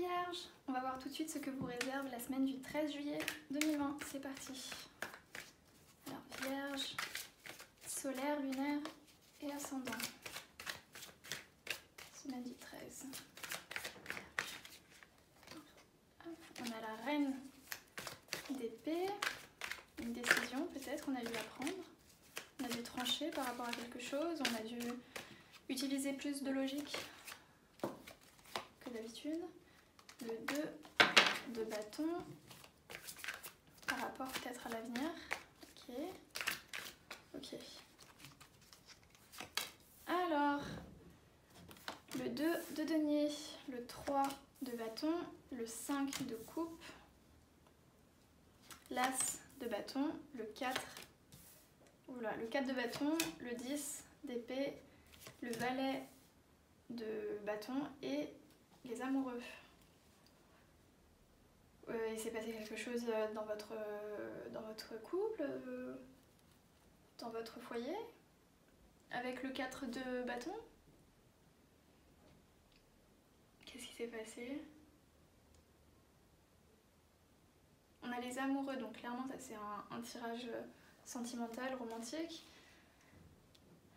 Vierge, on va voir tout de suite ce que vous réserve la semaine du 13 juillet 2020. C'est parti. Alors Vierge, solaire, lunaire et ascendant. Semaine du 13. On a la reine d'épée. Une décision peut-être qu'on a dû la prendre. On a dû trancher par rapport à quelque chose. On a dû utiliser plus de logique que d'habitude. Le 2 de bâton par rapport peut-être à l'avenir. Ok. Ok. Alors, le 2 de denier, le 3 de bâton, le 5 de coupe, l'as de bâton, le 4, oula, le 4 de bâton, le 10 d'épée, le valet de bâton et les amoureux. Il s'est passé quelque chose dans votre couple, dans votre foyer, avec le 4 de bâton. Qu'est-ce qui s'est passé? On a les amoureux, donc clairement ça c'est un tirage sentimental, romantique.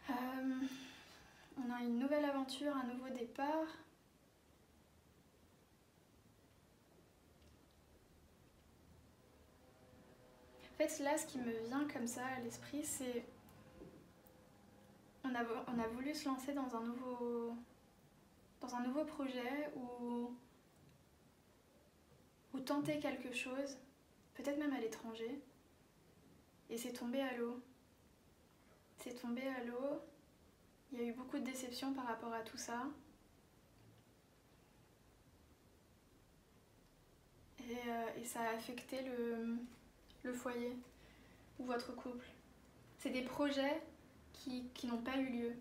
On a une nouvelle aventure, un nouveau départ. En fait là ce qui me vient comme ça à l'esprit c'est on a voulu se lancer dans un nouveau projet ou tenter quelque chose, peut-être même à l'étranger, et c'est tombé à l'eau. C'est tombé à l'eau, il y a eu beaucoup de déceptions par rapport à tout ça. Et ça a affecté le foyer ou votre couple. C'est des projets qui n'ont pas eu lieu,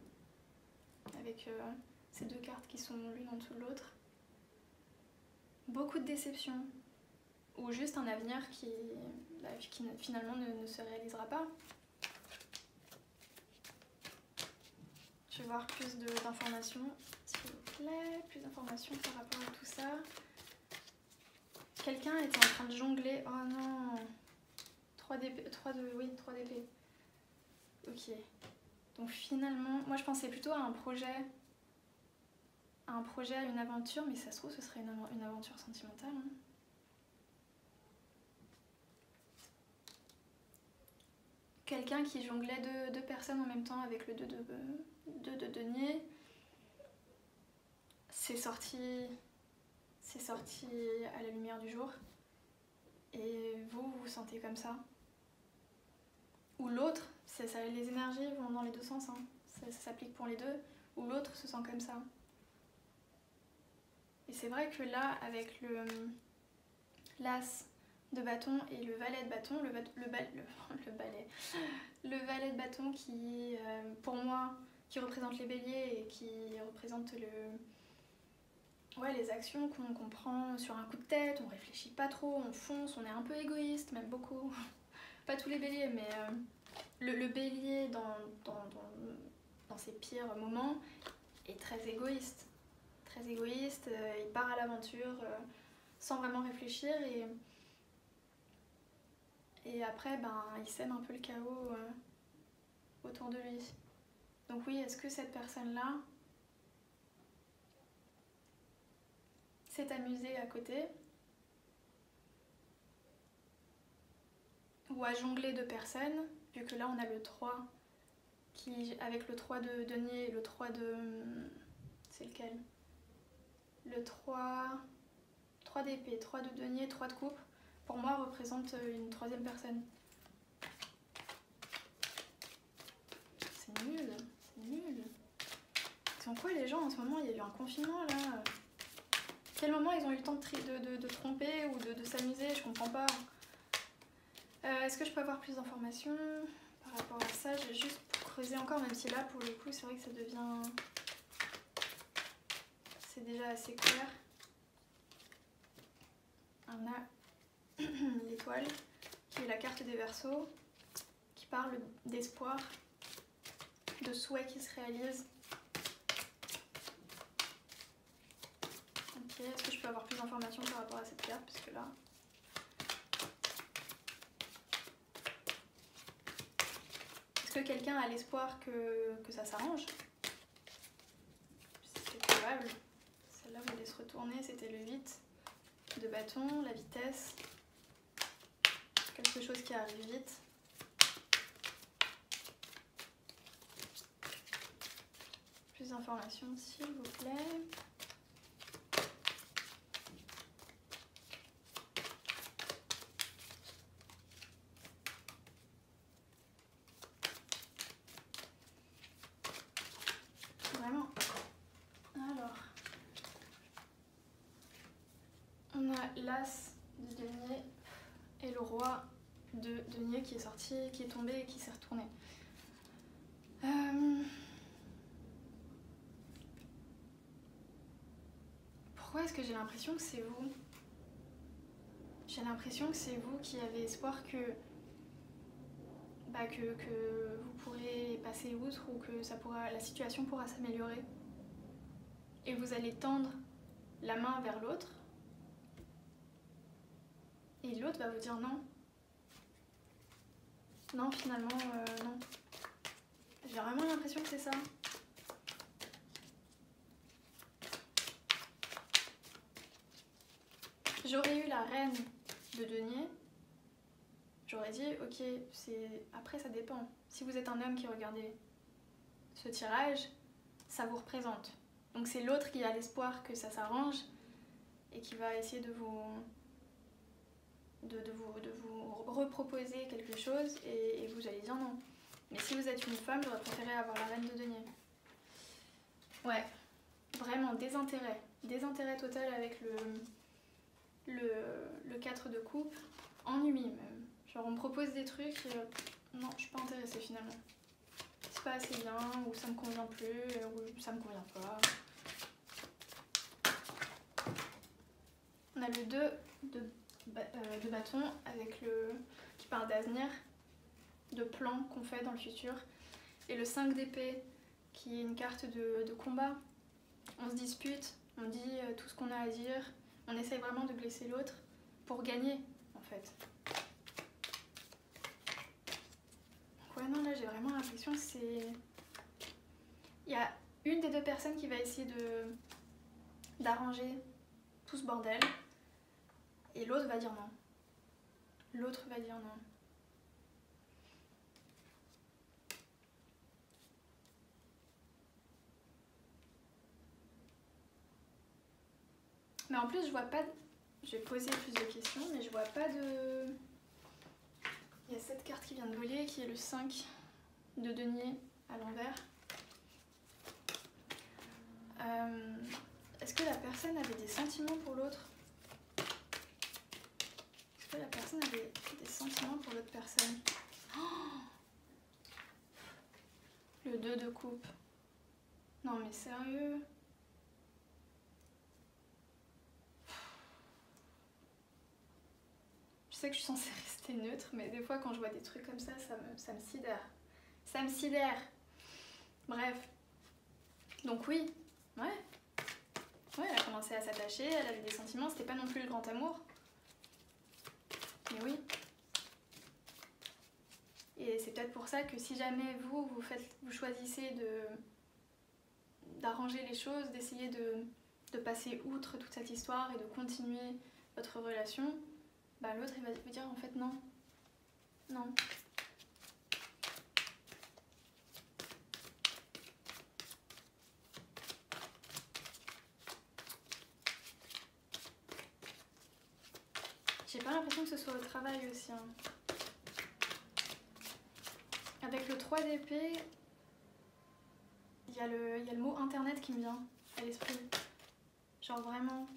avec ces deux cartes qui sont l'une en dessous de l'autre. Beaucoup de déceptions, ou juste un avenir qui finalement ne se réalisera pas. Je vais voir plus d'informations, s'il vous plaît, plus d'informations par rapport à tout ça. Quelqu'un était en train de jongler, oh non, 3 d'épée. Ok, donc finalement, moi je pensais plutôt à un projet, à une aventure, mais ça se trouve ce serait une aventure sentimentale. Hein. Quelqu'un qui jonglait deux personnes en même temps avec le 2 de denier. C'est sorti à la lumière du jour. Et vous vous sentez comme ça. Ou l'autre, les énergies vont dans les deux sens. Hein. Ça s'applique pour les deux. Ou l'autre se sent comme ça. Et c'est vrai que là, avec l'as de bâton et le valet de bâton, le valet de bâton qui, pour moi, qui représente les béliers et qui représente les actions qu'on prend sur un coup de tête, on réfléchit pas trop, on fonce, on est un peu égoïste, même beaucoup. Pas tous les béliers, mais le bélier dans ses pires moments est très égoïste. Très égoïste, il part à l'aventure sans vraiment réfléchir et après il sème un peu le chaos autour de lui. Donc oui, est-ce que cette personne-là s'est amusée à côté ou à jongler deux personnes, vu que là on a le 3 avec le 3 de denier et le 3 de... c'est lequel? Le 3 d'épée, 3 de denier, 3 de coupe, pour moi représente une troisième personne. C'est nul, c'est nul. Ils sont quoi les gens en ce moment? Il y a eu un confinement là. Quel moment ils ont eu le temps de tromper ou de s'amuser? Je comprends pas. Est-ce que je peux avoir plus d'informations par rapport à ça? Je vais juste creuser encore, même si là pour le coup c'est vrai que ça devient... c'est déjà assez clair. On a l'étoile qui est la carte des Verseaux, qui parle d'espoir, de souhaits qui se réalisent. Ok. est-ce que je peux avoir plus d'informations par rapport à cette carte, parce que là... Est-ce que quelqu'un a l'espoir que ça s'arrange? C'est probable. Celle-là voulait se retourner, c'était le 8 de bâton, la vitesse. Quelque chose qui arrive vite. Plus d'informations s'il vous plaît. Vraiment. Alors, on a l'as de denier et le roi de denier qui est sorti, qui est tombé et qui s'est retourné. Pourquoi est-ce que j'ai l'impression que c'est vous? J'ai l'impression que c'est vous qui avez espoir que vous pourrez passer outre ou que la situation pourra s'améliorer. Et vous allez tendre la main vers l'autre. Et l'autre va vous dire non. Non, finalement, non. J'ai vraiment l'impression que c'est ça. J'aurais eu la reine de denier. J'aurais dit, ok, après ça dépend. Si vous êtes un homme qui regardez ce tirage, ça vous représente. Donc c'est l'autre qui a l'espoir que ça s'arrange et qui va essayer de vous reproposer quelque chose et vous allez dire non. Mais si vous êtes une femme, j'aurais préféré avoir la reine de denier. Ouais, vraiment désintérêt. Désintérêt total avec le 4 de coupe, ennui même. Genre on me propose des trucs, non, je suis pas intéressée finalement. C'est pas assez bien, ou ça me convient plus, ou ça me convient pas. On a le 2 de bâton avec qui parle d'avenir, de plans qu'on fait dans le futur, et le 5 d'épée qui est une carte de combat. On se dispute, on dit tout ce qu'on a à dire, on essaye vraiment de blesser l'autre pour gagner en fait. Donc ouais non, là j'ai vraiment l'impression que c'est... Il y a une des deux personnes qui va essayer d'arranger tout ce bordel et l'autre va dire non. L'autre va dire non. Mais en plus, je vois pas... Je vais poser plus de questions, mais je vois pas de... Il y a cette carte qui vient de voler, qui est le 5 de denier à l'envers. Est-ce que la personne avait des sentiments pour l'autre? Est-ce que la personne avait des sentiments pour l'autre personne? Oh, le 2 de coupe. Non mais sérieux? Je sais que je suis censée rester neutre, mais des fois quand je vois des trucs comme ça me sidère. Ça me sidère. Bref. Donc oui, ouais. Ouais, elle a commencé à s'attacher, elle avait des sentiments, c'était pas non plus le grand amour. Mais oui. Et c'est peut-être pour ça que si jamais vous choisissez d'arranger les choses, d'essayer de passer outre toute cette histoire et de continuer votre relation, bah l'autre il va vous dire en fait non. Non. J'ai pas l'impression que ce soit au travail aussi. Hein. Avec le 3 d'épée, il y a le mot internet qui me vient à l'esprit. Genre vraiment.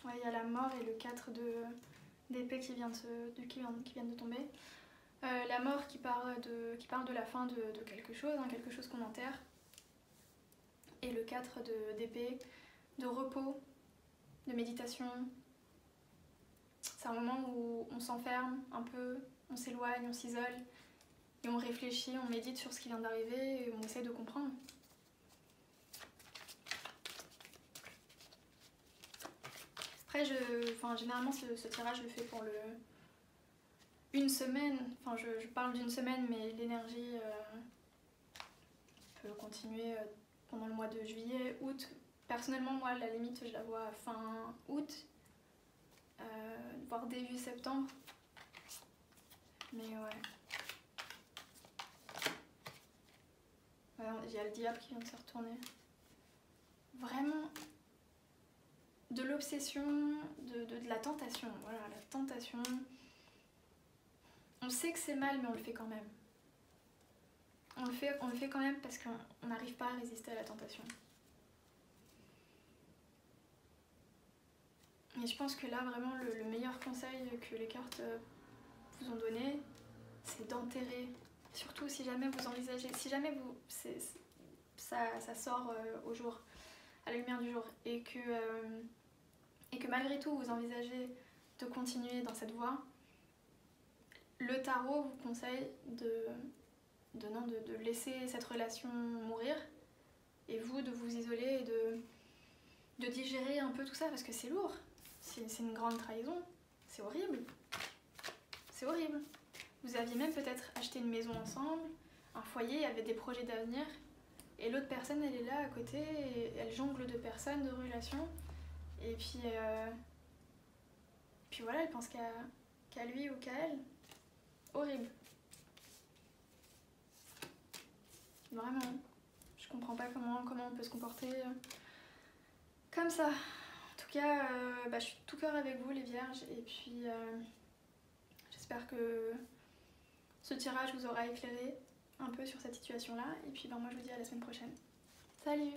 Ouais, il y a la mort et le 4 d'épée qui viennent de tomber. La mort qui parle de la fin de quelque chose, hein, quelque chose qu'on enterre. Et le 4 d'épée, de repos, de méditation. C'est un moment où on s'enferme un peu, on s'éloigne, on s'isole. Et on réfléchit, on médite sur ce qui vient d'arriver et on essaie de comprendre. Après, généralement, ce tirage, je le fais pour une semaine. Enfin, je parle d'une semaine, mais l'énergie peut continuer pendant le mois de juillet, août. Personnellement, moi, la limite, je la vois fin août, voire début septembre. Mais ouais. Il y a le diable qui vient de se retourner. Vraiment, de l'obsession, de la tentation. Voilà, la tentation. On sait que c'est mal, mais on le fait quand même. On le fait quand même parce qu'on n'arrive pas à résister à la tentation. Et je pense que là, vraiment, le meilleur conseil que les cartes vous ont donné, c'est d'enterrer. Surtout si jamais vous envisagez, si jamais ça sort au jour, à la lumière du jour, et que malgré tout vous envisagez de continuer dans cette voie, le tarot vous conseille de laisser cette relation mourir, et vous de vous isoler et de digérer un peu tout ça, parce que c'est lourd, c'est une grande trahison, c'est horrible. C'est horrible. Vous aviez même peut-être acheté une maison ensemble, un foyer, il y avait des projets d'avenir, et l'autre personne, elle est là à côté, et elle jongle de personnes, de relations, et puis voilà, elle pense qu'à lui ou qu'à elle. Horrible. Vraiment. Je comprends pas comment on peut se comporter comme ça. En tout cas, je suis de tout cœur avec vous, les vierges, et puis j'espère que ce tirage vous aura éclairé un peu sur cette situation-là. Et puis moi, je vous dis à la semaine prochaine. Salut!